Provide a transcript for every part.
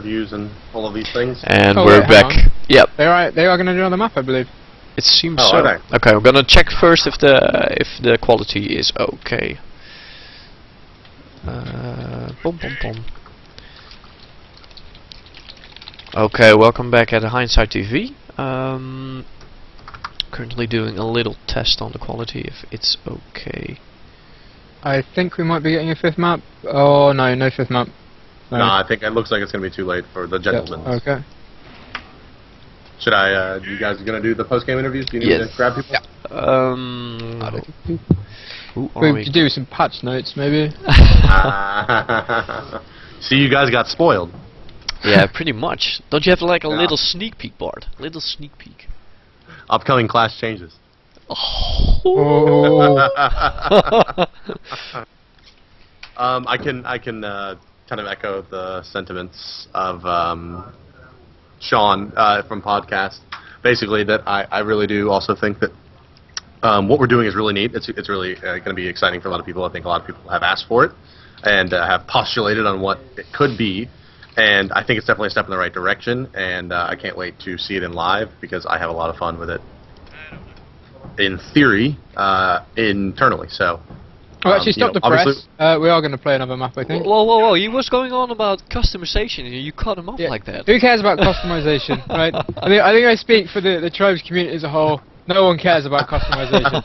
interviews and all of these things. And Oh, we're wait, hang back. on. Yep. They are going to do on the map, I believe. It seems Oh, so. are they? Okay, we're gonna check first if the quality is okay. Boom, boom, boom. Okay, welcome back at Hindsight TV. Currently doing a little test on the quality if it's okay. I think we might be getting a 5th map. Oh, no 5th map. No. Nah, I think it looks like it's going to be too late for the gentlemen. Yep, okay. Should I, you guys going to do the post-game interviews? Do you need Yes. to grab people? Who are We we? could do some patch notes, maybe. See, you guys got spoiled. Yeah, pretty much. Don't you have like a Yeah. little sneak peek, Bart? Little sneak peek. Upcoming class changes. Oh. I can kind of echo the sentiments of Sean from podcast. Basically, that I really do also think that what we're doing is really neat. It's really going to be exciting for a lot of people. I think a lot of people have asked for it and have postulated on what it could be. And I think it's definitely a step in the right direction. And I can't wait to see it in live because I have a lot of fun with it. In theory, internally. So. Oh, actually, stop the press. obviously- We are going to play another map, I think. Whoa, whoa, whoa! He was going on about customization, and you cut him off Yeah. like that. Who cares about customization, right? I think I speak for the Tribes community as a whole. No one cares about customization.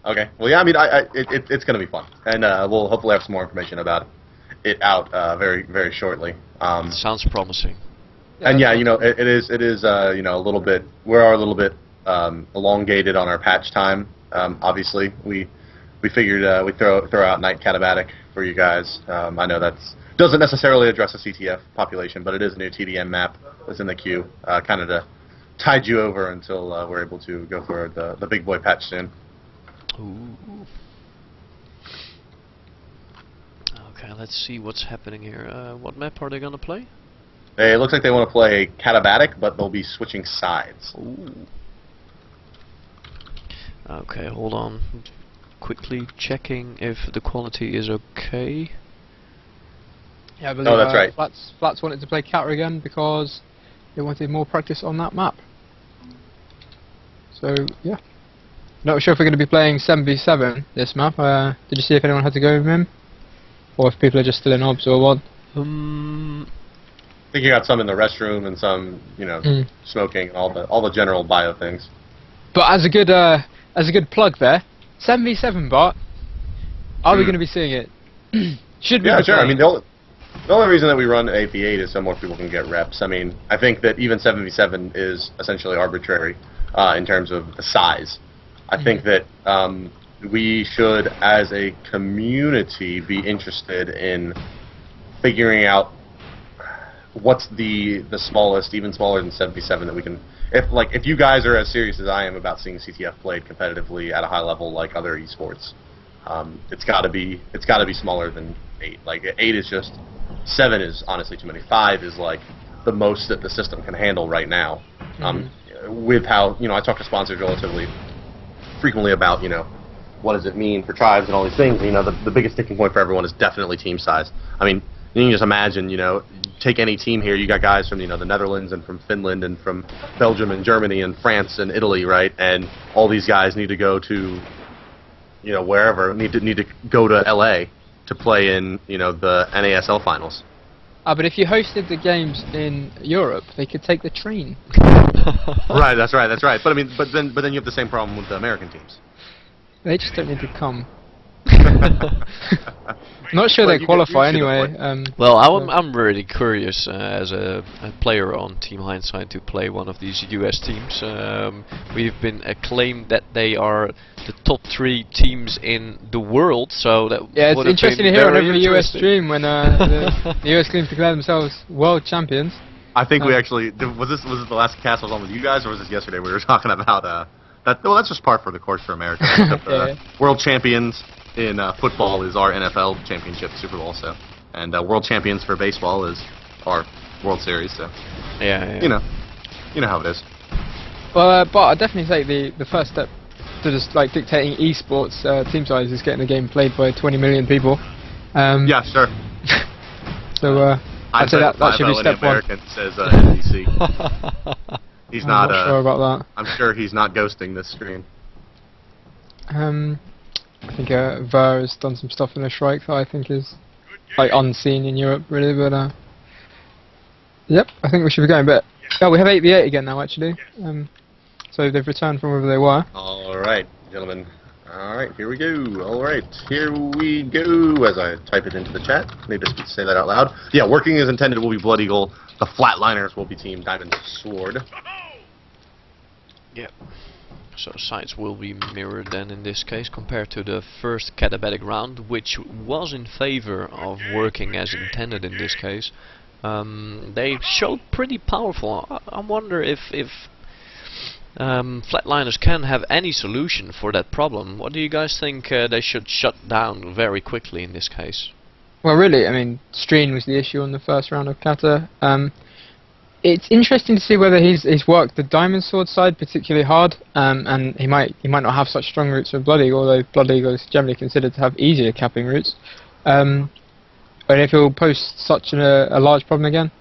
Okay. Well, yeah. I mean, it's going to be fun, and we'll hopefully have some more information about it out very, very shortly. Sounds promising. And yeah, you know, it is you know, a little bit. We are a little bit elongated on our patch time. Obviously, we figured we'd throw out Night Katabatic for you guys. I know that's doesn't necessarily address the CTF population, but it is a new TDM map that's in the queue, kind of to tide you over until we're able to go for the big boy patch soon. Ooh. Okay, let's see what's happening here. What map are they gonna play? It looks like they want to play Katabatic, but they'll be switching sides. Ooh. Okay, hold on. Quickly checking if the quality is okay. Yeah, I believe Oh, that's right. Flats wanted to play Cata again because they wanted more practice on that map. So, yeah. Not sure if we're going to be playing 7v7 this map. Did you see if anyone had to go with him? Or if people are just still in obs or what? I think you got some in the restroom and some, you know, smoking and all the general bio things. But as a good plug there, 7v7 Bart. Are we going to be seeing it? Should we? Yeah, be sure. I playing? mean, the only reason that we run 8v8 is so more people can get reps. I mean, I think that even 7v7 is essentially arbitrary in terms of the size. I think that we should, as a community, be interested in figuring out what's the smallest, even smaller than 7v7 that we can. If you guys are as serious as I am about seeing CTF played competitively at a high level like other esports, it's got to be smaller than 8. Like 8 is just 7 is honestly too many. 5 is like the most that the system can handle right now. With how I talk to sponsors relatively frequently about what does it mean for tribes and all these things. The biggest sticking point for everyone is definitely team size. I mean, you can just imagine, take any team here. You got guys from the Netherlands and from Finland and from Belgium and Germany and France and Italy, right? And all these guys need to go to wherever, need to go to LA to play in the NASL finals. But if you hosted the games in Europe, they could take the train. Right, that's right. But I mean, but then you have the same problem with the American teams. They just don't need to come. Not sure Well, they qualify anyway. Well, I'm really curious as a player on Team Hindsight to play one of these US teams. We've been acclaimed that they are the top 3 teams in the world, so that yeah, it's would have interesting been to hear on very every US interesting. stream when the US teams declare themselves world champions. I think we actually was this the last cast I was on with you guys, or was this yesterday? We were talking about that. Well, that's just par for the course for America. The world champions in football is our NFL championship Super Bowl, and world champions for baseball is our World Series. So Yeah. you know how it is. Well, but I'd definitely say the first step to just like dictating esports team size is getting the game played by 20 million people. Yeah, sure. So I'd say that should be step one. American says NBC. He's I'm not. not sure about that. I'm sure he's not ghosting this stream. I think Ver has done some stuff in the Shrike that I think is like unseen in Europe, really. But yep, I think we should be going. But we have 8v8 again now, actually. So they've returned from wherever they were. All right, gentlemen. All right, here we go. All right, here we go. As I type it into the chat, maybe I should say that out loud. Yeah, working as intended will be Blood Eagle. The Flatliners will be Team Diamond Sword. Yep. So sides will be mirrored then in this case compared to the first Katabatic round, which was in favor of working as intended in this case. They showed pretty powerful. I wonder if Flatliners can have any solution for that problem. What do you guys think they should shut down very quickly in this case? Well, really, I mean, Streen was the issue on the first round of Kata. It's interesting to see whether he's worked the Diamond Sword side particularly hard, and he might not have such strong roots with Blood Eagle, although Blood Eagle is generally considered to have easier capping routes. But if he'll post such a large problem again,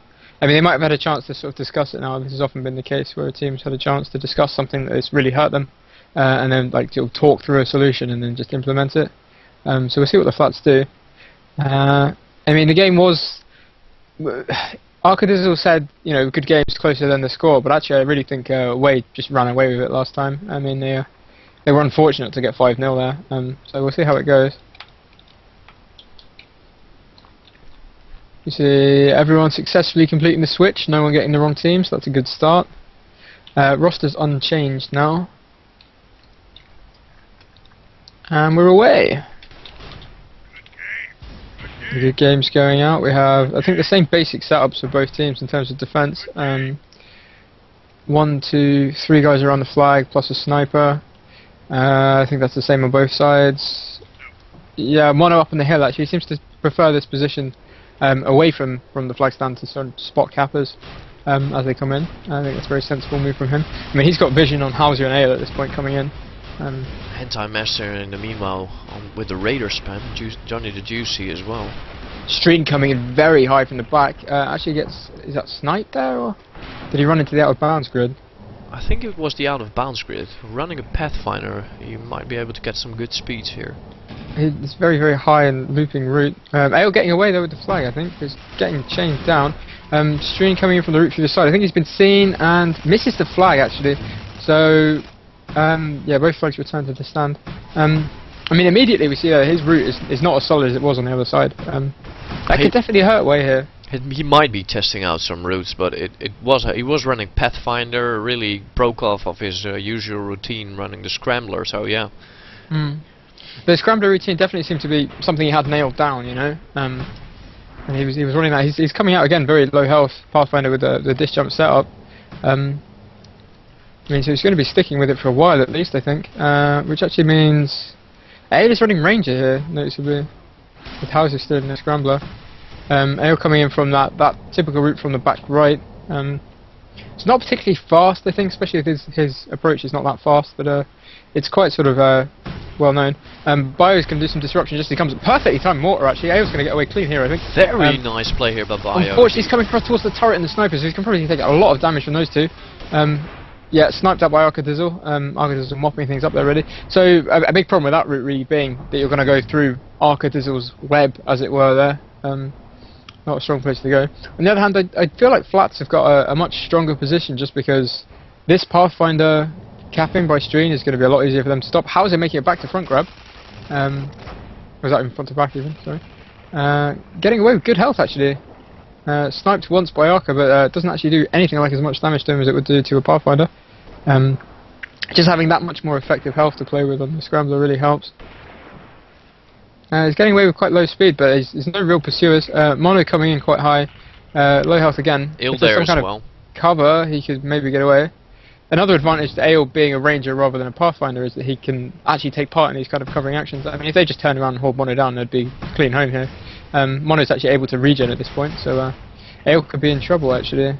I mean, they might have had a chance to sort of discuss it now. This has often been the case where a team's had a chance to discuss something that has really hurt them, and then like talk through a solution and then just implement it. So we'll see what the Flats do. I mean, the game was. Arcadizzle said, you know, good games closer than the score, but actually I really think Wade just ran away with it last time. I mean, they were unfortunate to get 5-0 there, so we'll see how it goes. You see everyone successfully completing the switch, no one getting the wrong team, so that's a good start. Roster's unchanged now. And we're away. Good games going out. We have, I think, the same basic setups for both teams in terms of defense. 1, 2, 3 guys around the flag plus a sniper. I think that's the same on both sides. Yeah, Mono up on the hill actually seems to prefer this position away from the flag stand to sort of spot cappers as they come in. I think that's a very sensible move from him. I mean, he's got vision on Hauser and Ale at this point coming in. Anti-Master in the meanwhile with the Raider spam, Johnny the Juicy as well. Streen coming in very high from the back. Actually gets, is that sniped there, or did he run into the out of bounds grid? I think it was the out of bounds grid. Running a Pathfinder, you might be able to get some good speeds here. It's very, very high and looping route. Ale getting away though with the flag, I think. He's getting chained down. Streen coming in from the route through the side. I think he's been seen and misses the flag actually. So, yeah, both flags return to the stand. I mean, immediately we see that his route is not as solid as it was on the other side. That could definitely hurt Way here. He might be testing out some routes, but he was running Pathfinder, really broke off of his usual routine running the Scrambler, so yeah. The Scrambler routine definitely seemed to be something he had nailed down, you know. And he was running that. He's coming out again very low health Pathfinder with the disc jump setup. I mean, so he's going to be sticking with it for a while at least, I think. Which actually means Ale is running Ranger here, noticeably, with Hauser still in the Scrambler. Ale coming in from that typical route from the back right. It's not particularly fast, I think, especially if his approach is not that fast, but it's quite sort of well known. Bio's can do some disruption, just he comes perfectly timed mortar actually. Ale's going to get away clean here, I think. Very nice play here by Bio. Unfortunately, he's coming towards the turret and the snipers, so he can probably take a lot of damage from those two. Yeah, sniped up by Arcadizzle. Arcadizzle mopping things up there already. So a big problem with that route really being that you're going to go through Arcadizzle's web, as it were there. Not a strong place to go. On the other hand, I feel like Flats have got a much stronger position just because this Pathfinder capping by Streen is going to be a lot easier for them to stop. How is he making it back to front grab? Was that even front to back even? Sorry. Getting away with good health actually. Sniped once by Arca, but doesn't actually do anything like as much damage to him as it would do to a Pathfinder. Just having that much more effective health to play with on the Scrambler really helps. He's getting away with quite low speed, but there's no real pursuers. Mono coming in quite high, low health again. Ale there as well. Cover, he could maybe get away. Another advantage to Ale being a Ranger rather than a Pathfinder is that he can actually take part in these kind of covering actions. I mean, if they just turn around and hold Mono down, they'd be clean home here. Mono's actually able to regen at this point, so Ale could be in trouble actually.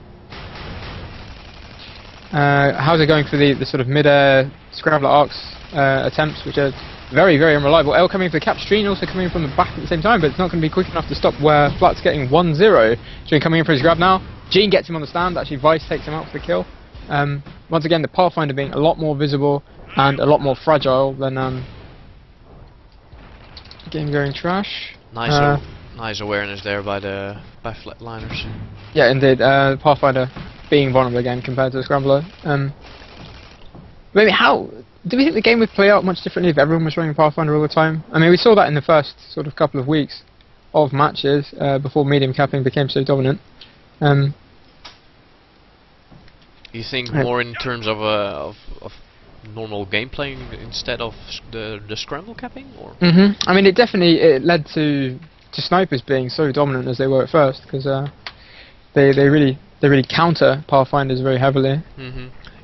How's it going for the sort of mid-air Scrambler arcs attempts, which are very, very unreliable. L coming for the cap, Stream also coming in from the back at the same time, but it's not going to be quick enough to stop where Flat's getting 1-0. Stream coming in for his grab now. Gene gets him on the stand, actually Vice takes him out for the kill. Once again, the Pathfinder being a lot more visible and a lot more fragile than game going trash. Nice awareness there by Flatliners. Yeah, indeed. Pathfinder being vulnerable again compared to the Scrambler. Maybe do we think the game would play out much differently if everyone was running Pathfinder all the time? I mean, we saw that in the first sort of couple of weeks of matches before medium capping became so dominant. You think more in terms of normal gameplay instead of the scramble capping, or? I mean, it led to snipers being so dominant as they were at first, because they really counter Pathfinders very heavily.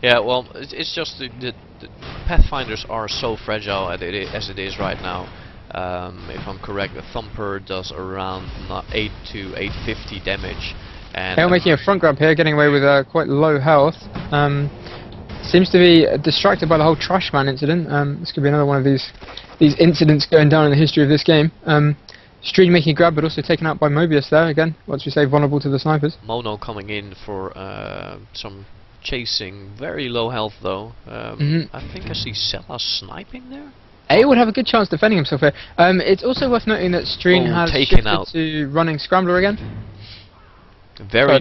Yeah, well, it's just the Pathfinders are so fragile as it is right now. If I'm correct, the Thumper does around 8 to 850 damage. And they're making a front grab here, getting away with quite low health. Seems to be distracted by the whole Trashman incident. This could be another one of these incidents going down in the history of this game. Stream making a grab, but also taken out by Mobius there again. Once we say vulnerable to the snipers. Mono coming in for some chasing, very low health though. I think I see Sella sniping there. A would have a good chance defending himself here. It's also worth noting that Stream has taken shifted out to running Scrambler again. Very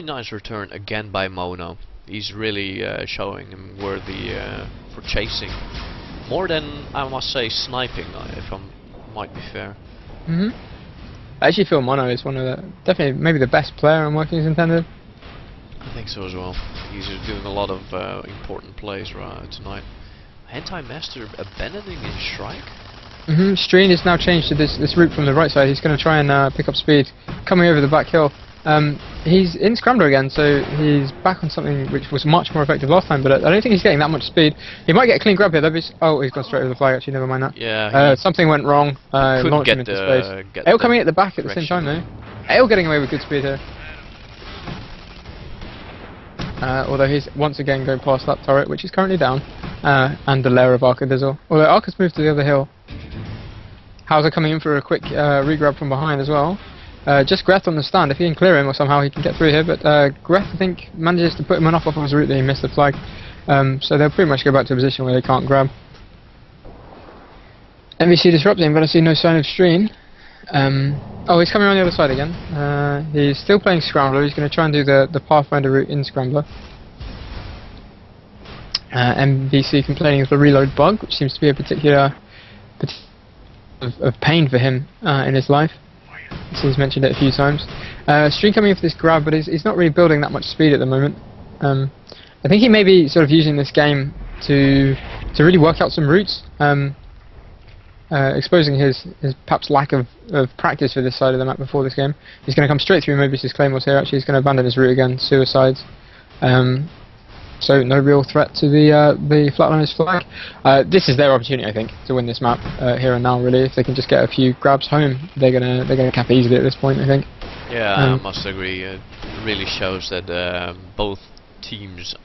nice return again by Mono. He's really showing him worthy for chasing, more than I must say sniping, if I might be fair. I actually feel Mono is one of the definitely maybe the best player on Working as Intended. I think so as well. He's doing a lot of important plays tonight. Anti-Master abandoning his Shrike? Streen has now changed to this route from the right side. He's going to try and pick up speed, coming over the back hill. He's in Scrambler again, so he's back on something which was much more effective last time, but I don't think he's getting that much speed. He might get a clean grab here, though. Oh, he's gone straight over the flag, actually, never mind that. Yeah. Something went wrong. Couldn't launched get him into the space. Ale coming at the back at the same time, though. Ale getting away with good speed here. Although he's once again going past that turret, which is currently down, and the lair of Arcadizzle. Although Arca's moved to the other hill. Hauser coming in for a quick regrab from behind as well. Just Greth on the stand. If he can clear him or somehow he can get through here, but Greth, I think, manages to put him off his route that he missed the flag. So they'll pretty much go back to a position where they can't grab. MVC disrupting, but I see no sign of Streen. Oh, he's coming around the other side again. He's still playing Scrambler. He's going to try and do the Pathfinder route in Scrambler. MVC complaining of the reload bug, which seems to be a particular of pain for him in his life. So he's mentioned it a few times. Streen coming in for this grab, but he's not really building that much speed at the moment. I think he may be sort of using this game to really work out some routes. Exposing his perhaps lack of practice for this side of the map before this game. He's going to come straight through Mobius' Claymores here. Actually, he's going to abandon his route again, suicides. So no real threat to the Flatliners flag. This is their opportunity, I think, to win this map here and now. Really, if they can just get a few grabs home, they're gonna cap easily at this point, I think. Yeah, I must agree. It really shows that both teams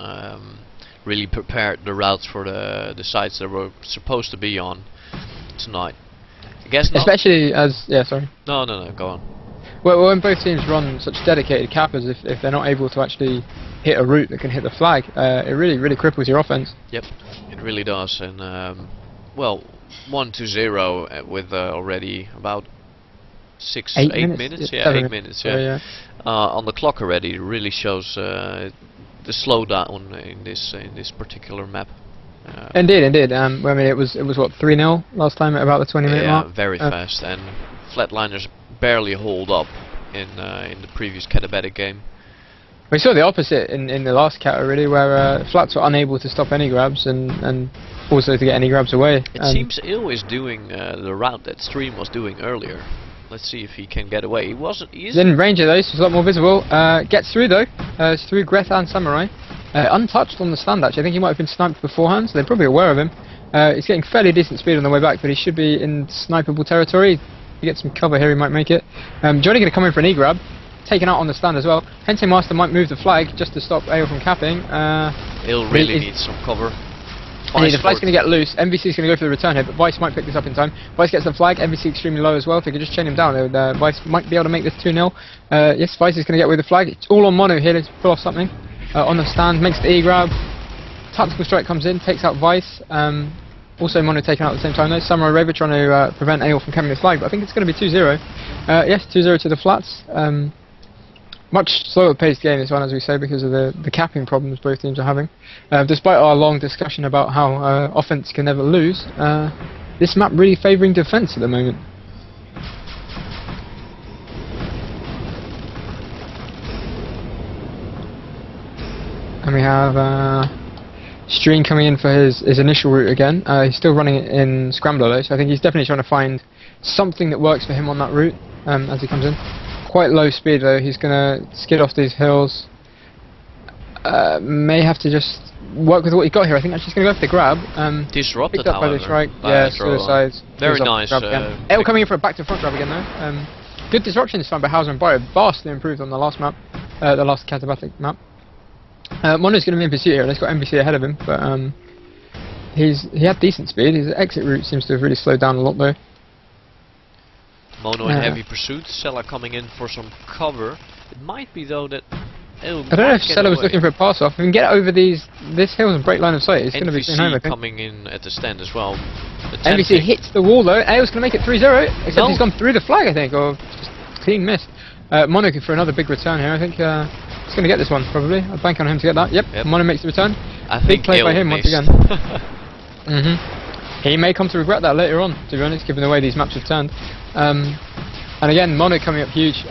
really prepared the routes for the sites that were supposed to be on tonight. I guess not. Especially as sorry. No, go on. Well, when both teams run such dedicated cappers, if they're not able to actually hit a route that can hit the flag, it really cripples your offense. Yep, it really does. And well, 1-0 with already about 8 minutes. Yeah, 8 minutes. Yeah. On the clock already. It really shows the slowdown in this particular map. Indeed. I mean, it was what, 3-0 last time at about the 20-minute mark. Yeah, very fast. And Flatliners barely hold up in the previous Katabatic game. We saw the opposite in the last cat really, where Flats were unable to stop any grabs and also to get any grabs away. It seems Ill is doing the route that Stream was doing earlier. Let's see if he can get away. He's in range of those, so it's a lot more visible. Gets through though. It's through Greth and Samurai. Untouched on the stand actually. I think he might have been sniped beforehand, so they're probably aware of him. He's getting fairly decent speed on the way back, but he should be in snipeable territory. If he gets some cover here, he might make it. Johnny going to come in for an E-grab. Taken out on the stand as well. Hensei Master might move the flag just to stop Ale from capping. Ill really needs some cover. The flag's going to get loose. MVC's going to go for the return here, but Vice might pick this up in time. Vice gets the flag. MVC extremely low as well. If they could just chain him down, Vice might be able to make this 2-0. Yes, Vice is going to get away with the flag. It's all on Mono here to pull off something. On the stand, makes the E-grab. Tactical strike comes in, takes out Vice. Also Mono taken out at the same time though. Samurai Raver trying to prevent AO from carrying the flag, but I think it's going to be 2-0. Yes, 2-0 to the flats. Much slower paced game this one, as we say, because of the capping problems both teams are having. Despite our long discussion about how offense can never lose, this map really favouring defence at the moment. And we have Stream coming in for his initial route again. He's still running it in Scrambler though, so I think he's definitely trying to find something that works for him on that route as he comes in. Quite low speed though, he's going to skid off these hills. May have to just work with what he got here. I think actually he's going to go for the grab. Disrupted, picked up by the strike. Yeah, suicides. Very nice. Ale coming in for a back to front grab again though. Good disruption this time by Hauser and Bio, vastly improved on the last map, the last Katabatic map. Mono's going to be in pursuit here, and he's got MVC ahead of him, but he had decent speed. His exit route seems to have really slowed down a lot though. Mono in heavy pursuit, Sella coming in for some cover. It might be though that I don't know if Sella was looking for a pass off. If we can get over this hill and break line of sight, it's going to be home, I think. Coming in at the stand as well. MVC hits the wall though. Ale's going to make it 3-0, except he's gone through the flag I think, or just clean miss. Mono for another big return here, I think he's going to get this one probably. I'll bank on him to get that. Yep. Mono makes the return. Big play by him once again. He may come to regret that later on, to be honest, given the way these maps have turned. And again, Mono coming up huge.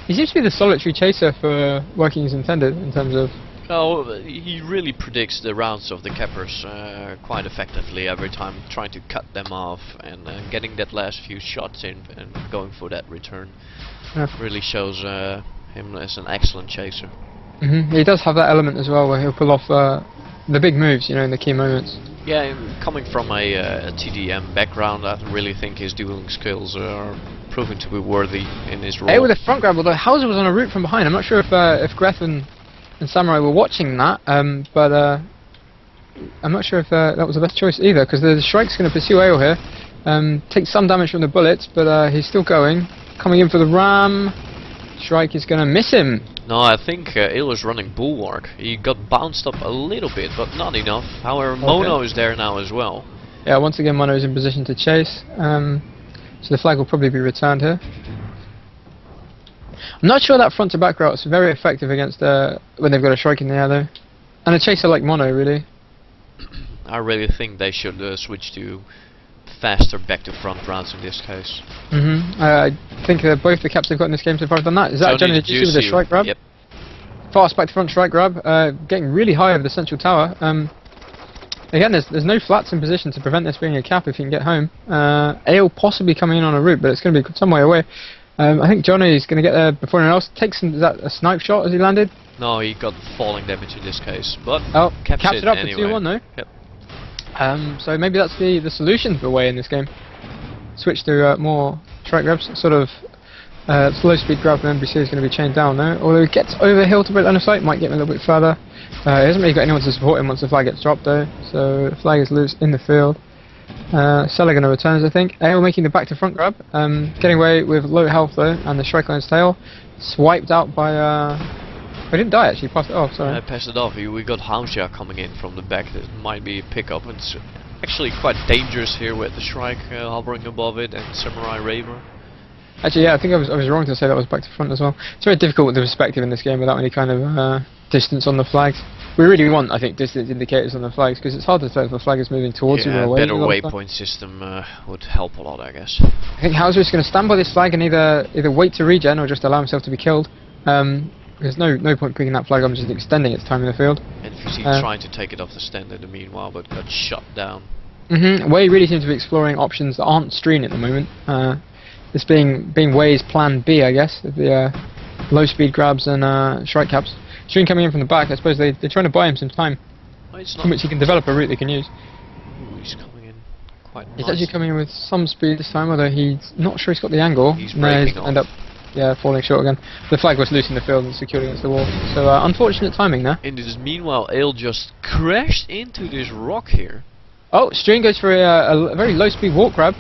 He seems to be the solitary chaser for working as intended in terms of... Oh, he really predicts the rounds of the cappers quite effectively every time, trying to cut them off and getting that last few shots in and going for that return. Really shows him as an excellent chaser. He does have that element as well, where he'll pull off the big moves, you know, in the key moments. Yeah, coming from a TDM background, I really think his dueling skills are proving to be worthy in his role. Hey, with a front grab, although Hauser was on a route from behind. I'm not sure if Greth and Samurai were watching that, but I'm not sure if that was the best choice either, because the Shrike's going to pursue Ale here. Takes some damage from the bullets, but he's still going. Coming in for the ram. Shrike is going to miss him. No, I think Ale is running Bulwark. He got bounced up a little bit, but not enough. However, Mono is there now as well. Yeah, once again Mono is in position to chase. So the flag will probably be returned here. I'm not sure that front to back route is very effective against when they've got a Shrike in the air though. And a chaser like Mono really. I really think they should switch to faster back to front rounds in this case. I think both the caps they've got in this game so far have done that. Is that generally juicy with the strike grab? Yep. Fast back to front strike grab, getting really high over the central tower. Again, there's no flats in position to prevent this being a cap if you can get home. Ale possibly coming in on a route, but it's going to be some way away. I think Johnny's going to get there before anyone else. Is that a snipe shot as he landed? No, he got falling damage in this case, but caps it up anyway. for 2-1 though. Yep. So maybe that's the solution for way in this game. Switch to more strike grabs, sort of slow speed grab from MBC is going to be chained down now. Although he gets over hill to break line of sight, might get him a little bit further. He hasn't really got anyone to support him once the flag gets dropped though, so the flag is loose in the field. Sella going to return, I think. Ale making the back to front grab, getting away with low health though, and the strike line's tail. Swiped out by he didn't die actually, passed it off, sorry. I passed it off. We got Hauser coming in from the back. That might be a pickup. It's actually quite dangerous here with the Shrike hovering above it and Samurai Raver. Actually, yeah, I think I was wrong to say that was back to front as well. It's very difficult with the perspective in this game without any kind of distance on the flags. We really want, I think, distance indicators on the flags because it's hard to tell if the flag is moving towards you or away. A better waypoint system would help a lot, I guess. I think Hauser is going to stand by this flag and either wait to regen or just allow himself to be killed. There's no point picking that flag up and just extending its time in the field. And if you see trying to take it off the stand in the meanwhile, but got shut down. Way really seems to be exploring options that aren't Streen at the moment. This being Way's plan B, I guess, the low speed grabs and strike caps. Streen coming in from the back, I suppose they're trying to buy him some time, from which he can develop a route they can use. Ooh, he's coming in quite nice. He's actually coming in with some speed this time, although he's not sure he's got the angle. He's breaking end up falling short again. The flag was loose in the field and secured against the wall. So unfortunate timing there. In this meanwhile, Ale just crashed into this rock here. Oh, Stream goes for a very low-speed walk grab.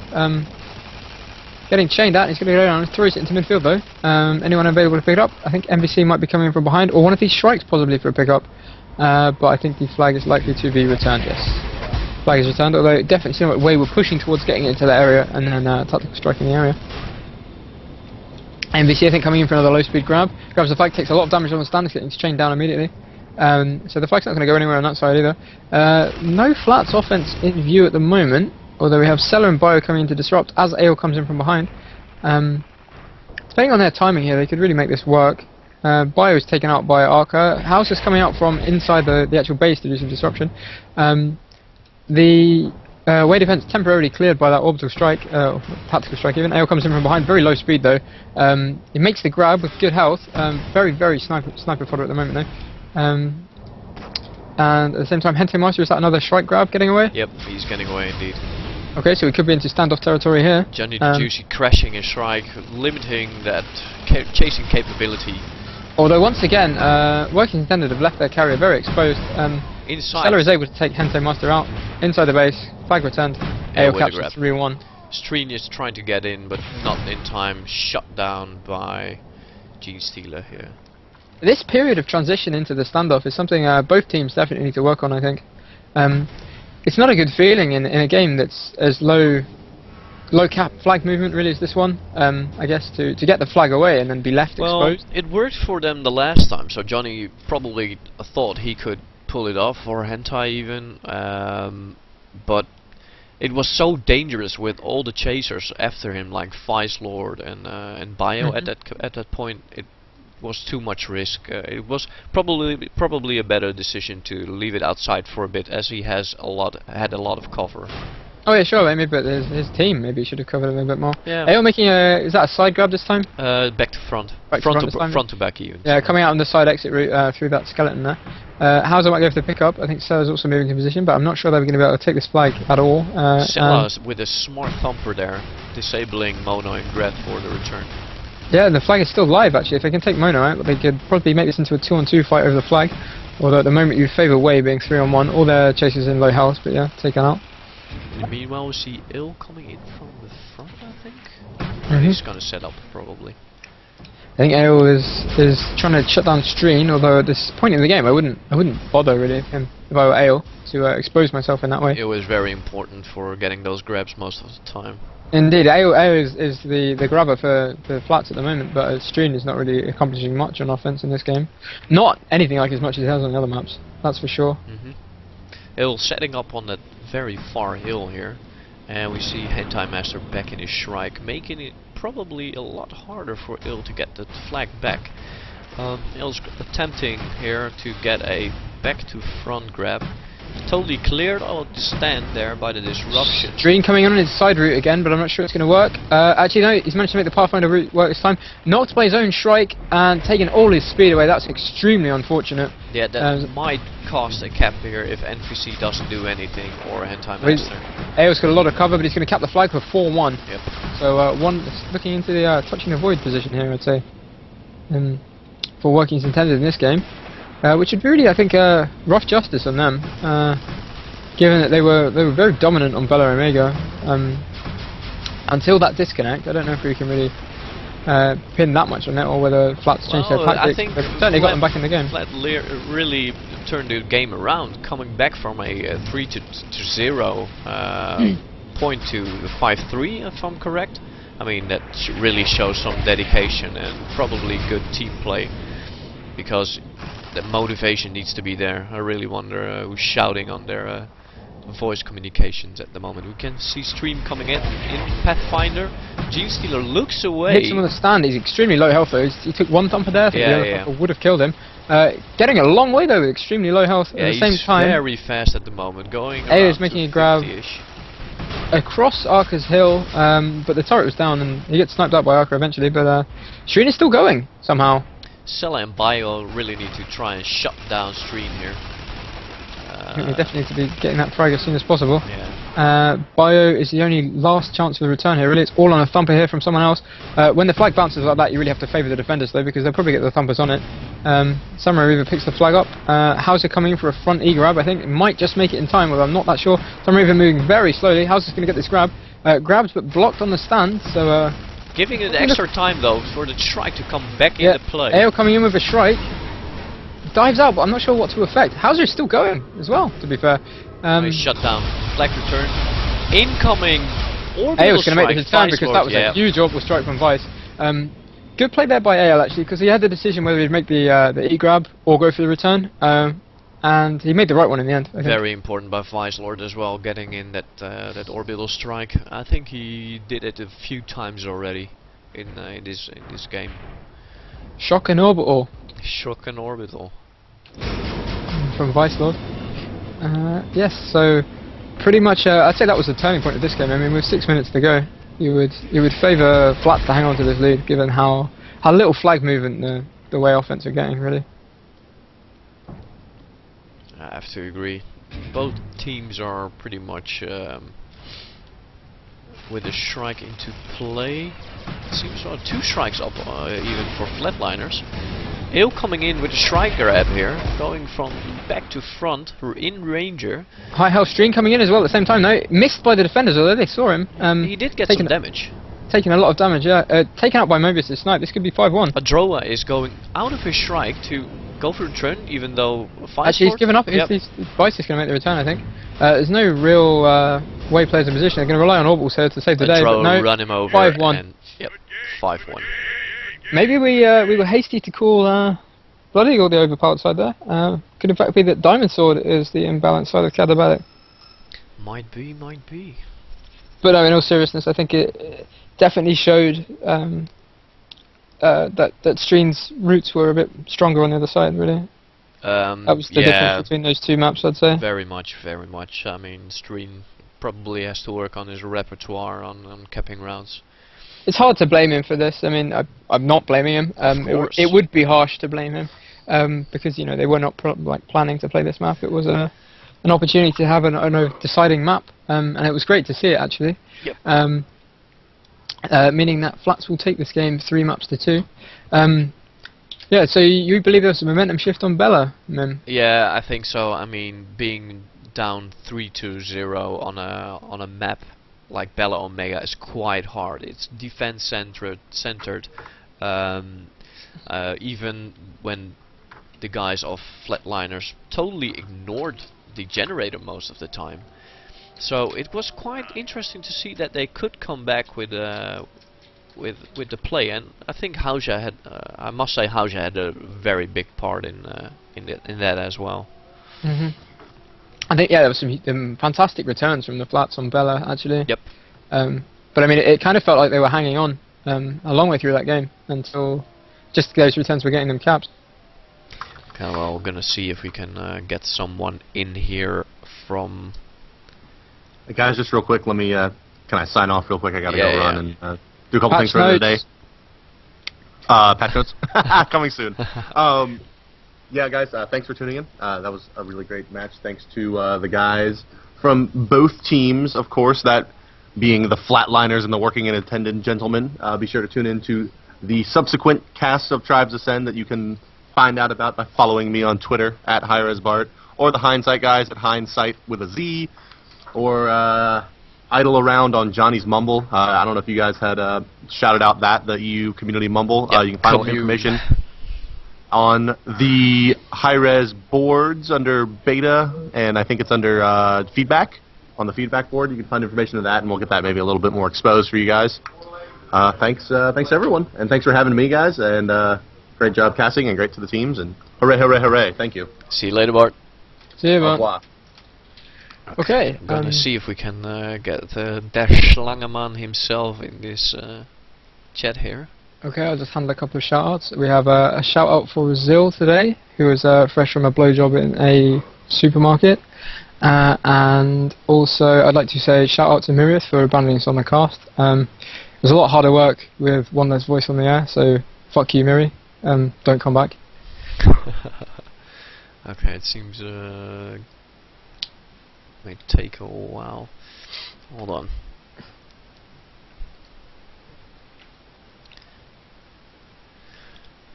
Getting chained out, he's going to go down and throws it into midfield though. Anyone available to pick it up? I think MVC might be coming in from behind, or one of these strikes possibly for a pickup. But I think the flag is likely to be returned, yes. Flag is returned, although it definitely seems like way we're pushing towards getting into that area and then tactical strike in the area. MVC I think coming in for another low-speed grab. Grabs the flag, takes a lot of damage on the stand, it's getting chained down immediately. So the flag's not going to go anywhere on that side either. No Flats offense in view at the moment, although we have Seller and Bio coming in to disrupt as Ale comes in from behind. Depending on their timing here, they could really make this work. Bio is taken out by Arca. House is coming out from inside the actual base to do some disruption. The way defense temporarily cleared by that orbital strike, tactical strike even. Ale comes in from behind, very low speed though. He makes the grab with good health. Very sniper fodder at the moment though. And at the same time, Hente Master, is that another strike grab getting away? Yep, he's getting away indeed. Okay, so we could be into standoff territory here. Johnny the Juicy crashing his strike, limiting that chasing capability. Although once again, Working Intended have left their carrier very exposed. Inside. Seller is able to take Hente Master out. Inside the base, flag returned. Yeah, AO captured 3-1. Stream is trying to get in, but not in time. Shut down by Gene Stealer here. This period of transition into the standoff is something both teams definitely need to work on, I think. It's not a good feeling in a game that's as low cap flag movement really as this one, I guess, to get the flag away and then be left exposed. It worked for them the last time, so Johnny probably thought he could pull it off, or Hentai even, but it was so dangerous with all the chasers after him, like Vice Lord and Bio at that point. It was too much risk. It was probably a better decision to leave it outside for a bit, as he had a lot of cover. Oh yeah, sure, maybe, but his team maybe should have covered him a bit more. Yeah. AO making is that a side grab this time? Back to front. Front to back even. Yeah, coming out on the side exit route through that skeleton there. Hauser might go for the pickup. I think Seller's also moving to position, but I'm not sure they're going to be able to take this flag at all. Seller's with a smart thumper there, disabling Mono and Gret for the return. Yeah, and the flag is still live actually. If they can take Mono out, they could probably make this into a 2-on-2 fight over the flag. Although at the moment you favour Wei being 3-on-1. All their chasers in low health, but yeah, taken out. Meanwhile, we see Il coming in from the front, I think. He's going to set up probably. I think Ale is trying to shut down Streen, although at this point in the game I wouldn't bother really if I were Ale to expose myself in that way. It was very important for getting those grabs most of the time. Indeed, Ale is the grabber for Flats at the moment, but Streen is not really accomplishing much on offense in this game. Not anything like as much as he has on the other maps, that's for sure. Il setting up on that very far hill here, and we see Hentai Master back in his Shrike, making it probably a lot harder for Il to get the flag back. Il's attempting here to get a back to front grab. Totally cleared out the stand there by the disruption. Streen coming on his side route again, but I'm not sure it's going to work. Actually no, he's managed to make the Pathfinder route work this time. Knocked by his own Shrike and taking all his speed away. That's extremely unfortunate. Yeah, that might cost a cap here if NPC doesn't do anything, or a Hentai Master. AO's got a lot of cover, but he's going to cap the flag for 4-1. Yep. So one looking into the touching the void position here, I'd say, for Workings Intended in this game. Which would be really, I think, rough justice on them, given that they were very dominant on Bella Omega until that disconnect. I don't know if we can really pin that much on it, or whether Flats changed their tactics. I think but certainly got them back in the game. Flat really turned the game around, coming back from a 3-0 point to 5-3, if I'm correct. I mean, that really shows some dedication and probably good team play, because the motivation needs to be there. I really wonder who's shouting on their voice communications at the moment. We can see Stream coming in Pathfinder. Gene Stealer looks away. Hits him on the stand. He's extremely low health though. He took one thumper there. I think the other thumper would have killed him. Getting a long way though with extremely low health at the same time. Very fast at the moment. Going. A is making a grab across Arca's hill, but the turret was down and he gets sniped out by Arca eventually. But Stream is still going somehow. Sella and Bio really need to try and shut down Stream here. I think we definitely need to be getting that frag as soon as possible. Yeah. Bio is the only last chance for the return here, really. It's all on a thumper here from someone else. When the flag bounces like that, you really have to favour the defenders though, because they'll probably get the thumpers on it. Summer Reaver picks the flag up. Hauser coming in for a front E grab. I think it might just make it in time, although I'm not that sure. Summer Reaver moving very slowly. Hauser's going to get this grab. Grabs but blocked on the stand, so... Giving it extra time though for the strike to come back into play. AO coming in with a strike. Dives out, but I'm not sure what to affect. Hauser's still going as well, to be fair. Nice shutdown. Flag return. Incoming orbital AO's going to make the strike. return because that was a huge orbital strike from Vice. Good play there by AL actually, because he had the decision whether he'd make the E grab or go for the return. And he made the right one in the end, I think. Very important by Vice Lord as well, getting in that orbital strike. I think he did it a few times already in this game. Shock and orbital. Shock and orbital. From Vice Lord. Yes, so pretty much I'd say that was the turning point of this game. I mean, with 6 minutes to go, you would favour Flats to hang on to this lead, given how little flag movement the way offense are getting, really. I have to agree. Both teams are pretty much with a strike into play. It seems 2 strikes up even for Flatliners. Ale coming in with a strike grab here, going from back to front in Ranger. High health Stream coming in as well at the same time. No, missed by the defenders, although they saw him. He did get some damage. Taking a lot of damage, yeah. Taken out by Mobius' snipe. This could be 5-1. Adroa is going out of his strike to go for the return, even though actually he's given up. Yep. Vice is going to make the return, I think. There's no real way players in position. They're going to rely on orbitals here to save the day. But no, run him over. 5-1. Yep, 5-1. Maybe we were hasty to call Blood Eagle the overpowered side there. Could in fact be that Diamond Sword is the imbalanced side of Katabatic. Might be. But no, in all seriousness, I think it definitely showed that Stream's roots were a bit stronger on the other side, really. That was the difference between those 2 maps, I'd say. Very much. I mean, Stream probably has to work on his repertoire on capping rounds. It's hard to blame him for this. I mean, I'm not blaming him. It would be harsh to blame him because they were not planning to play this map. It was an opportunity to have a deciding map, and it was great to see it actually. Yep. Meaning that Flats will take this game 3 maps to 2. Yeah. So you believe there's a momentum shift on Bella, Mim? Yeah, I think so. I mean, being down 3-0 on a map like Bella Omega is quite hard. It's defense centered. Even when the guys of Flatliners totally ignored the generator most of the time. So it was quite interesting to see that they could come back with the play, and I think Hauja had, I must say, Hauja had a very big part in that as well. I think there was some fantastic returns from the Flats on Bella actually. Yep. But I mean, it kind of felt like they were hanging on a long way through that game until just those returns were getting them capped. Okay, well, we're gonna see if we can get someone in here from. Hey guys, just real quick, let me, can I sign off real quick? I gotta go run and do a couple things for the day. Patch notes coming soon. Yeah, guys, thanks for tuning in. That was a really great match. Thanks to the guys from both teams, of course, that being the Flatliners and the working and attendant gentlemen. Be sure to tune in to the subsequent casts of Tribes Ascend that you can find out about by following me on Twitter at HiRezBart, or the Hindsight guys at Hindsight with a Z, or idle around on Johnny's Mumble. I don't know if you guys had shouted out the EU community Mumble. Yep, you can find all information on the HiRez boards under beta, and I think it's under feedback. On the feedback board, you can find information of that, and we'll get that maybe a little bit more exposed for you guys. Thanks everyone, and thanks for having me, guys, and great job casting, and great to the teams, and hooray, hooray, hooray! Thank you. See you later, Bart. See you, Bart. Okay. I'm gonna see if we can get Dash Langeman himself in this chat here. Okay, I'll just handle a couple of shout-outs. We have a shout-out for Zil today, who was fresh from a blowjob in a supermarket. And also, I'd like to say shout-out to Miri for abandoning us on the cast. It was a lot harder work with one less voice on the air, so fuck you, Miri. Don't come back. Okay, it seems may take a while. Hold on.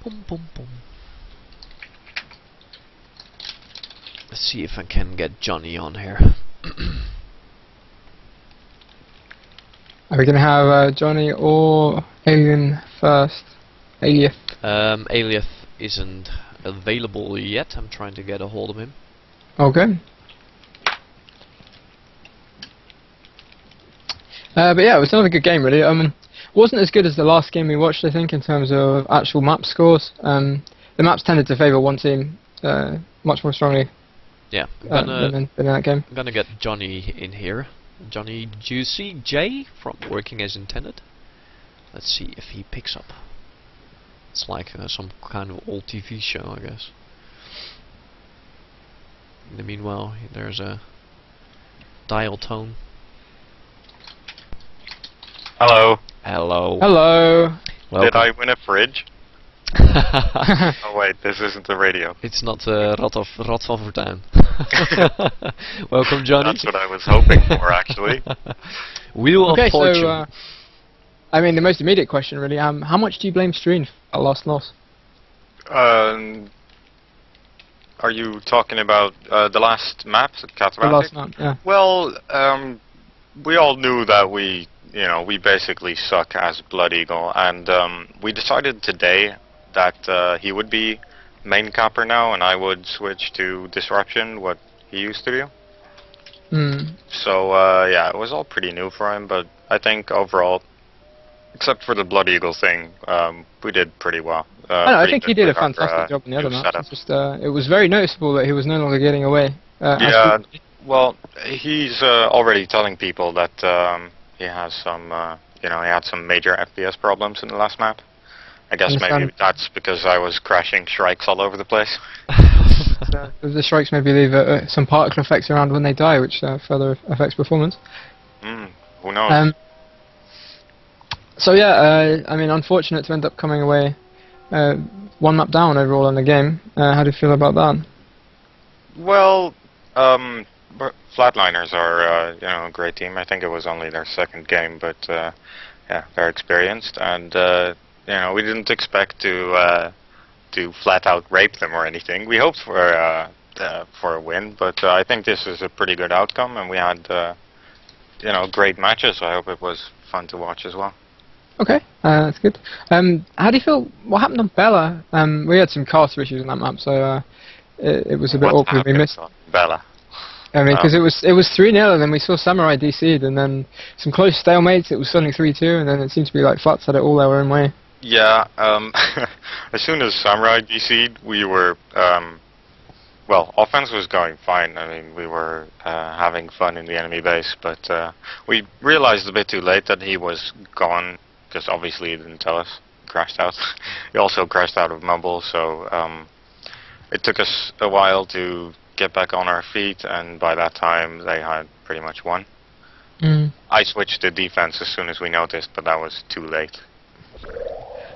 Boom, boom, boom. Let's see if I can get Johnny on here. Are we going to have Johnny or Alien first? Alieth. Alieth isn't available yet. I'm trying to get a hold of him. Okay. But yeah, it was another good game, really. Wasn't as good as the last game we watched, I think, in terms of actual map scores. The maps tended to favour one team much more strongly Yeah, than in that game. I'm gonna get Johnny in here. Johnny Juicy J from Working as Intended. Let's see if he picks up. It's like some kind of old TV show, I guess. In the meanwhile, there's a dial tone. Hello. Hello. Hello. Did I win a fridge? Oh wait, this isn't the radio. It's not Rad van Fortuin. Welcome, Johnny. That's what I was hoping for, actually. Wheel Okay, of Fortune. so I mean, the most immediate question, really. How much do you blame Stream for that last loss? Are you talking about the last map, The Katabatic? last map, yeah. Well, we all knew that we basically suck as Blood Eagle, and we decided today that he would be main capper now, and I would switch to Disruption, what he used to do. So yeah, it was all pretty new for him, but I think overall, except for the Blood Eagle thing, we did pretty well. I think he did a fantastic job in the other maps. It's just, it was very noticeable that he was no longer getting away. Yeah, well, he's already telling people that he has some, he had some major FPS problems in the last map. I guess maybe that's because I was crashing Shrikes all over the place. The Shrikes maybe leave some particle effects around when they die, which further affects performance. Who knows? So yeah, I mean, unfortunate to end up coming away one map down overall in the game. How do you feel about that? Well, Flatliners are a great team. I think it was only their second game, but yeah, they're experienced, and we didn't expect to flat out rape them or anything. We hoped for a win, but I think this is a pretty good outcome, and we had great matches. So I hope it was fun to watch as well. Okay, that's good. How do you feel? What happened on Bella? We had some caster issues on that map, so it was a bit awkward. We missed Bella. I mean, because it was 3-0, and then we saw Samurai DC'd, and then some close stalemates. It was suddenly 3-2, and then it seemed to be like Flats had it all their own way. Yeah. As soon as Samurai DC'd, we were well, offense was going fine. I mean, we were having fun in the enemy base, but we realized a bit too late that he was gone, because obviously he didn't tell us. Crashed out. He also crashed out of Mumble, so it took us a while to get back on our feet, and by that time they had pretty much won. I switched to defense as soon as we noticed, but that was too late.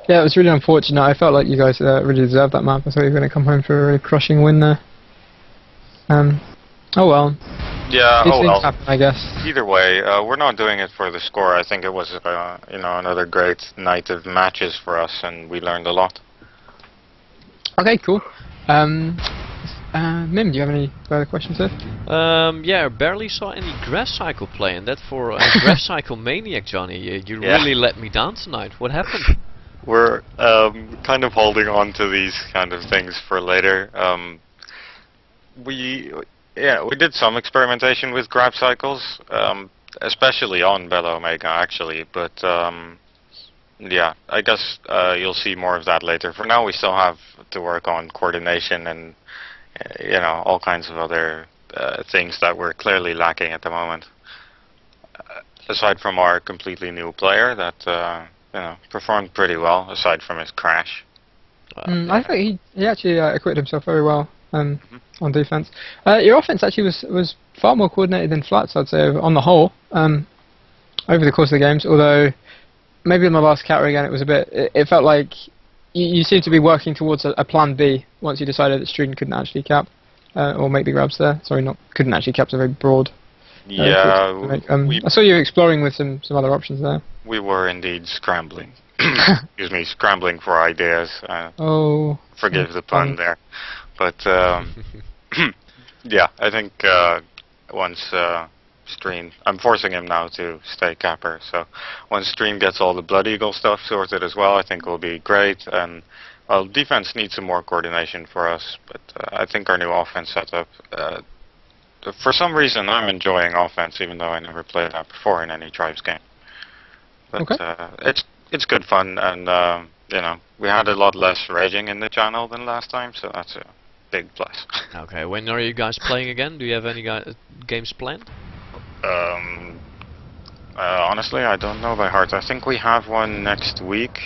Yeah, it was really unfortunate. I felt like you guys really deserved that map. I thought you were going to come home for a really crushing win there. Oh well. Yeah, These things happen, I guess. Either way, we're not doing it for the score. I think it was another great night of matches for us, and we learned a lot. Okay, cool. Mim, do you have any further questions, sir? Yeah, barely saw any Grass Cycle play, and that for a Grass Cycle maniac, Johnny. You really let me down tonight. What happened? We're kind of holding on to these kind of things for later. We did some experimentation with grab cycles, especially on Bella Omega actually, but yeah, I guess you'll see more of that later. For now, we still have to work on coordination and all kinds of other things that we're clearly lacking at the moment. Aside from our completely new player that performed pretty well, aside from his crash. I think he actually acquitted himself very well on defense. Your offense actually was far more coordinated than Flats, I'd say, on the whole, over the course of the games. Although maybe in the last category again, it was a bit. It felt like you seemed to be working towards a plan B once you decided that Struden couldn't actually cap or make the grabs there. Sorry, couldn't actually cap. So very broad. Yeah, I saw you exploring with some other options there. We were indeed scrambling. Excuse me, scrambling for ideas. Forgive the pun there, but Yeah, I think once Stream, I'm forcing him now to stay capper, so once Stream gets all the Blood Eagle stuff sorted as well, I think will be great. And well, defense needs some more coordination for us, but I think our new offense setup, for some reason I'm enjoying offense, even though I never played that before in any Tribes game. But Okay. it's good fun, and you know, we had a lot less raging in the channel than last time, so that's a big plus. Okay, when are you guys playing again? Do you have any games planned? Honestly, I don't know by heart. I think we have one next week.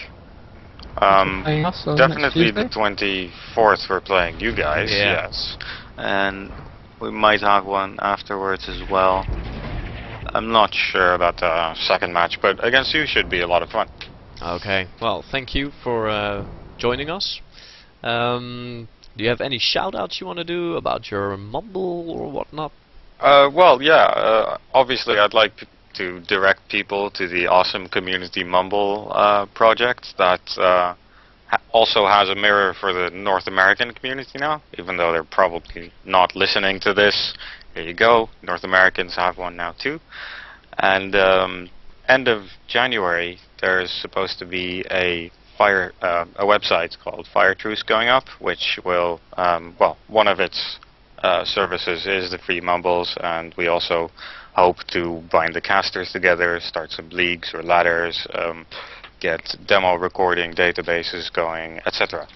Playing us on Definitely next the 24th we're playing you guys, Yeah. yes. And we might have one afterwards as well. I'm not sure about the second match, but against you should be a lot of fun. Okay, well, thank you for joining us. Do you have any shout-outs you want to do about your mumble or whatnot? Well, yeah, obviously I'd like to direct people to the awesome Community Mumble project that also has a mirror for the North American community now, even though they're probably not listening to this. Here you go, North Americans have one now too. And end of January, there's supposed to be a website called Fire Truce going up, which will, well, one of its services is the free mumbles, and we also hope to bind the casters together, start some leagues or ladders, get demo recording databases going, etc.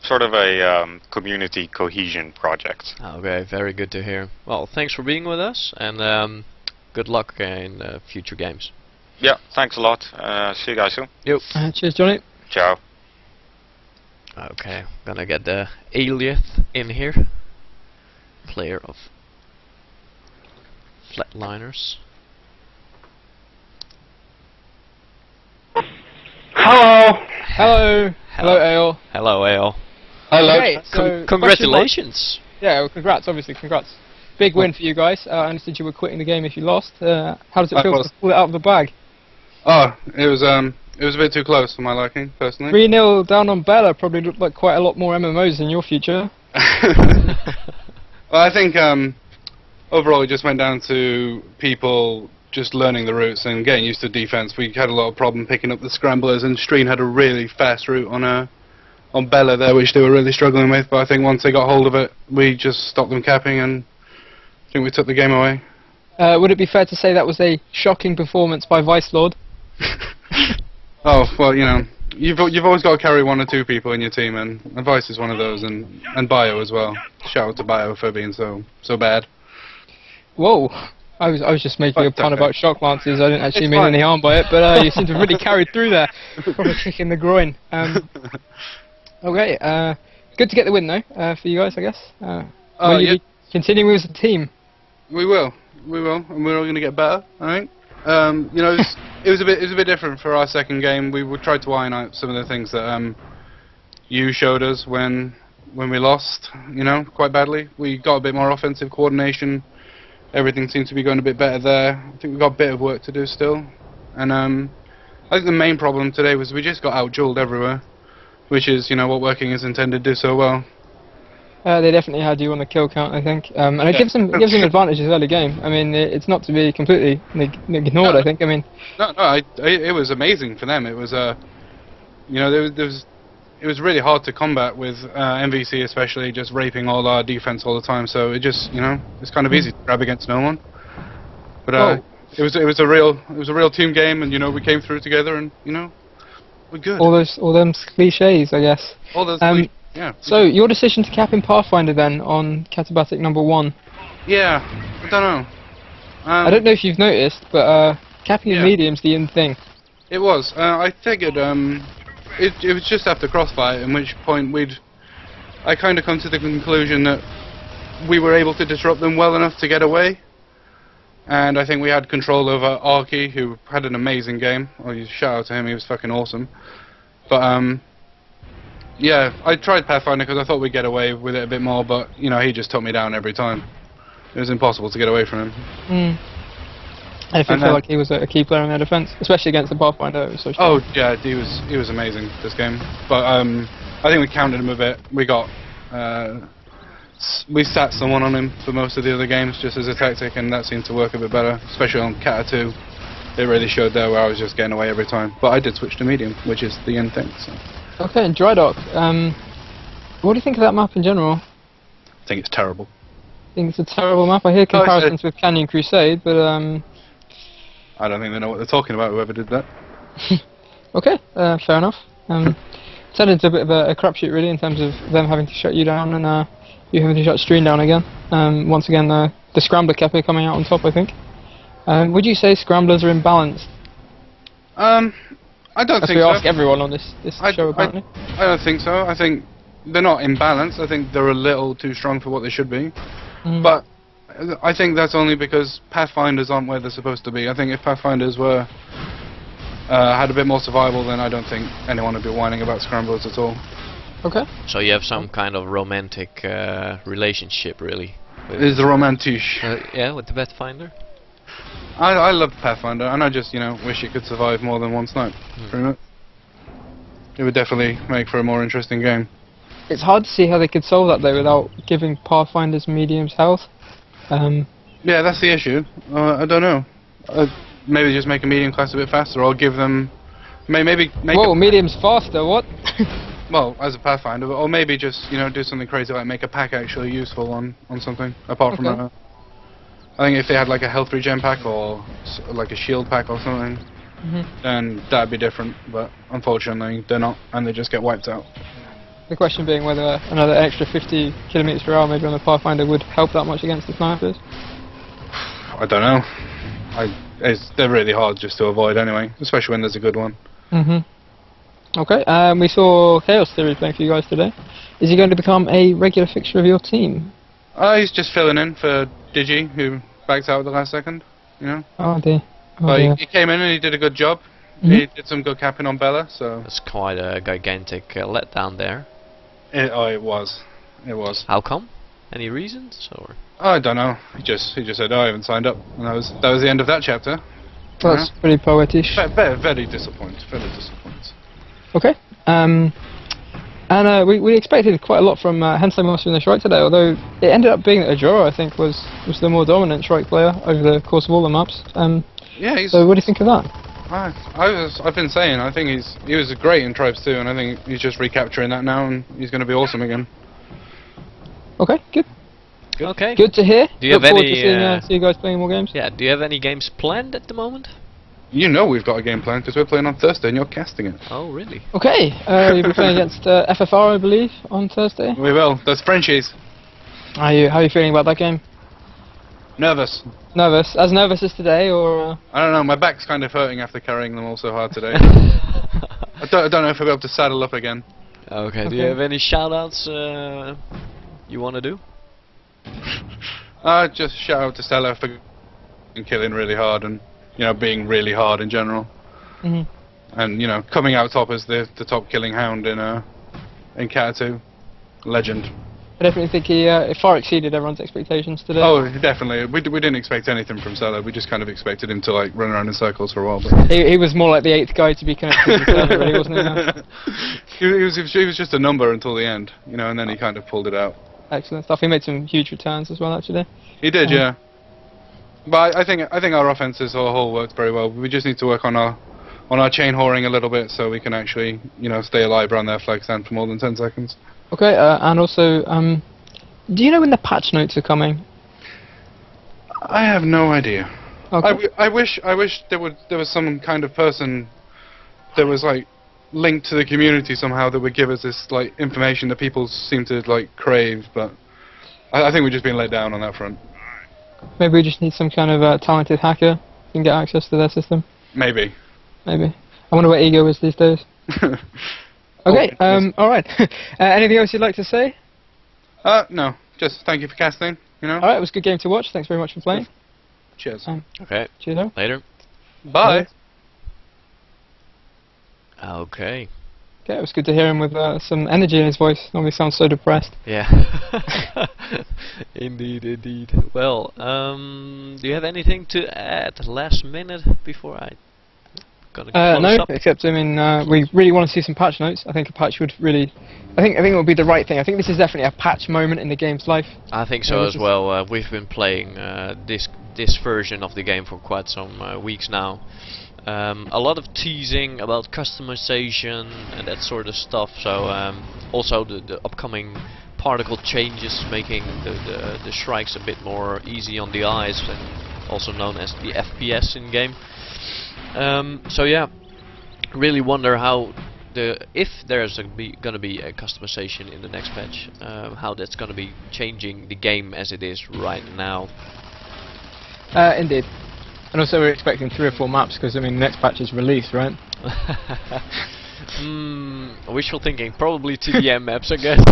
Sort of a community cohesion project. Okay, very good to hear. Well, thanks for being with us, and good luck in future games. Yeah, thanks a lot. See you guys soon. Yo. Cheers, Johnny. Ciao. Okay, gonna get the Alieth in here. Player of Flatliners. Hello. Hello. Hello, Ale. Hello, Ale. Hello. Okay, so Congratulations. Yeah, well, congrats, obviously, congrats. Big win for you guys. I understood you were quitting the game if you lost. How does it I feel was. to pull it out of the bag? Oh, it was a bit too close for my liking, personally. 3-0 down on Bella probably looked like quite a lot more MMOs in your future. Well, I think overall it just went down to people just learning the routes and getting used to defense. We had a lot of problem picking up the scramblers, and Streen had a really fast route on Bella there, which they were really struggling with. But I think once they got hold of it, we just stopped them capping, and I think we took the game away. Would it be fair to say that was a shocking performance by Vice Lord? Oh well, you know, you've always got to carry one or two people in your team, and Vice is one of those, and Bio as well. Shout out to Bio for being so bad. Whoa. I was just making a But, pun about shock lances. I didn't actually it's mean fine. any harm by it, but you seem to have really carried through there. Probably kick in the groin. Okay, good to get the win though, for you guys, I guess. Will you yeah. be continuing as a team? We will, and we're all going to get better. I think. You know, it was a bit different for our second game. We tried to iron out some of the things that you showed us when we lost. You know, quite badly. We got a bit more offensive coordination. Everything seemed to be going a bit better there. I think we've got a bit of work to do still. And I think the main problem today was we just got out-jeweled everywhere, which is, you know, what working is intended to do so well. They definitely had you on the kill count, I think, and it gives them advantages early game. I mean, it's not to be completely ignored. No. I think. I mean, it was amazing for them. It was you know, it was really hard to combat with MVC, especially just raping all our defense all the time. So it just, you know, it's kind of easy to grab against no one. But it was a real team game, and you know, we came through together, and you know, we're good. all them cliches, I guess. All those yeah. So your decision to cap in Pathfinder then on Katabatic #1. Yeah, I don't know. I don't know if you've noticed, but capping in medium's the in thing. It was. I figured it was just after Crossfire, in which point I kind of come to the conclusion that we were able to disrupt them well enough to get away. And I think we had control over Arky, who had an amazing game. Oh, you shout out to him, he was fucking awesome. But yeah, I tried Pathfinder because I thought we'd get away with it a bit more, but you know, he just took me down every time. It was impossible to get away from him. I feel like he was a key player in their defense, especially against the Pathfinder. It was so strong. Oh yeah, he was amazing this game. But I think we counted him a bit. We got we sat someone on him for most of the other games just as a tactic, and that seemed to work a bit better, especially on Kata 2. It really showed there where I was just getting away every time. But I did switch to medium, which is the end thing. So. Okay, and Dry Dock. What do you think of that map in general? I think it's terrible. I think it's a terrible map. I hear comparisons with Canyon Crusade, but I don't think they know what they're talking about, whoever did that. okay, fair enough. Turned into a bit of a crapshoot really in terms of them having to shut you down and you having to shut Stream down again. Once again, the Scrambler Kepi coming out on top, I think. Would you say Scramblers are imbalanced? I don't As think we so. ask everyone on this show apparently. I don't think so. I think they're not imbalanced. I think they're a little too strong for what they should be. But I think that's only because Pathfinders aren't where they're supposed to be. I think if Pathfinders were had a bit more survival, then I don't think anyone would be whining about Scramblers at all. Okay. So you have some kind of romantic relationship, really? It's the romantic. Yeah, with the Pathfinder? I love Pathfinder, and I just, wish it could survive more than one snipe, pretty much. It would definitely make for a more interesting game. It's hard to see how they could solve that though without giving Pathfinders mediums health. Yeah, that's the issue. I don't know. Maybe just make a medium class a bit faster, or give them... Maybe make Whoa, medium's faster, what? well, as a Pathfinder, or maybe just, do something crazy like make a pack actually useful on something, apart from Okay. I think if they had like a health regen pack or like a shield pack or something, then that'd be different. But unfortunately, they're not, and they just get wiped out. The question being whether another extra 50 kilometers per hour maybe on the Pathfinder would help that much against the snipers. I don't know. They're really hard just to avoid anyway, especially when there's a good one. Okay, we saw Chaos Theory playing for you guys today. Is he going to become a regular fixture of your team? He's just filling in for Digi, who backed out at the last second. Oh dear. Oh But dear. he came in and he did a good job. He did some good capping on Bella, so... That's quite a gigantic letdown there. It was. It was. How come? Any reasons, or? I don't know. He just said, I haven't signed up. And that was the end of that chapter. That's pretty poetish. Very disappointed. Very disappointed. Okay. And we expected quite a lot from Hensei Master in the Shrike today, although it ended up being that Ajora, I think, was the more dominant Shrike player over the course of all the maps. Yeah, so what do you think of that? I've been saying, I think he was great in Tribes 2, and I think he's just recapturing that now, and he's going to be awesome again. Okay, good. Okay. Good to hear. Do you Look have forward any, to see you guys playing more games. Yeah, do you have any games planned at the moment? We've got a game plan, because we're playing on Thursday, and you're casting it. Oh, really? Okay, you'll be playing against FFR, I believe, on Thursday. We will. That's Frenchies. How are you feeling about that game? Nervous. Nervous? As nervous as today, or...? I don't know, my back's kind of hurting after carrying them all so hard today. I don't know if I'll be able to saddle up again. Okay, do you have any shoutouts you want to do? Just shout out to Stella for killing really hard and, being really hard in general. And, coming out top as the top killing hound in Kata 2. Legend. I definitely think he far exceeded everyone's expectations today. Oh, definitely. We didn't expect anything from Stella. We just kind of expected him to, run around in circles for a while. But He was more like the 8th guy to be connected to Stella, really, wasn't he? he was just a number until the end, and then he kind of pulled it out. Excellent stuff. He made some huge returns as well, actually. He did, yeah. But I think our offense as a whole worked very well. We just need to work on our chain whoring a little bit so we can actually, stay alive around their flag stand for more than 10 seconds. Okay, and also, do you know when the patch notes are coming? I have no idea. Okay. I wish there was some kind of person that was linked to the community somehow that would give us this information that people seem to crave, but I think we're just being let down on that front. Maybe we just need some kind of talented hacker who can get access to their system. Maybe. Maybe. I wonder where Ego is these days. Okay, alright. Anything else you'd like to say? No. Just thank you for casting, Alright, it was a good game to watch. Thanks very much for playing. Cheers. Okay. Cheers out. Later. Bye. Okay. Okay, it was good to hear him with some energy in his voice. Normally sounds so depressed. Yeah. Indeed. Well, do you have anything to add last minute before I gonna close no, up? except we really want to see some patch notes. I think a patch would really I think it would be the right thing. I think this is definitely a patch moment in the game's life. I think so Yeah, as well. We've been playing this version of the game for quite some weeks now. A lot of teasing about customization and that sort of stuff. So also the upcoming particle changes, making the strikes a bit more easy on the eyes, and also known as the FPS in game. So yeah, really wonder how if there's gonna be a customization in the next patch, how that's gonna be changing the game as it is right now. Indeed. And also we're expecting 3 or 4 maps because I mean the next patch is released, right? Wishful thinking, probably TDM maps again.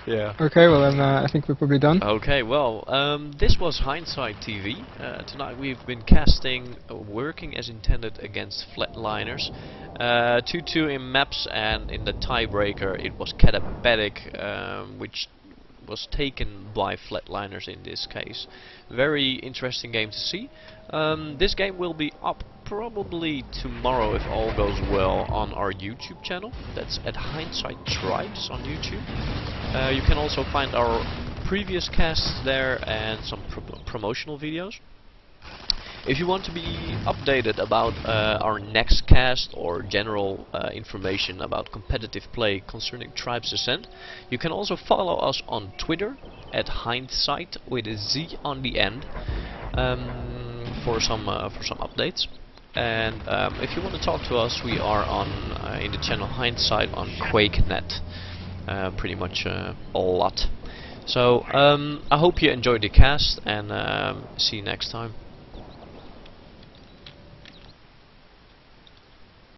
Yeah. Okay, well then I think we're probably done. Okay, well, this was Hindsight TV. Tonight we've been casting Working as Intended against Flatliners. 2-2 in maps, and in the tiebreaker it was Katabatic, which was taken by Flatliners in this case. Very interesting game to see. This game will be up probably tomorrow if all goes well on our YouTube channel. That's at Hindsight Tribes on YouTube. You can also find our previous casts there and some promotional videos. If you want to be updated about our next cast or general information about competitive play concerning Tribes Ascent, you can also follow us on Twitter at Hindsight with a Z on the end for some updates. And if you want to talk to us, we are on in the channel Hindsight on QuakeNet, pretty much a lot. So I hope you enjoyed the cast, and see you next time.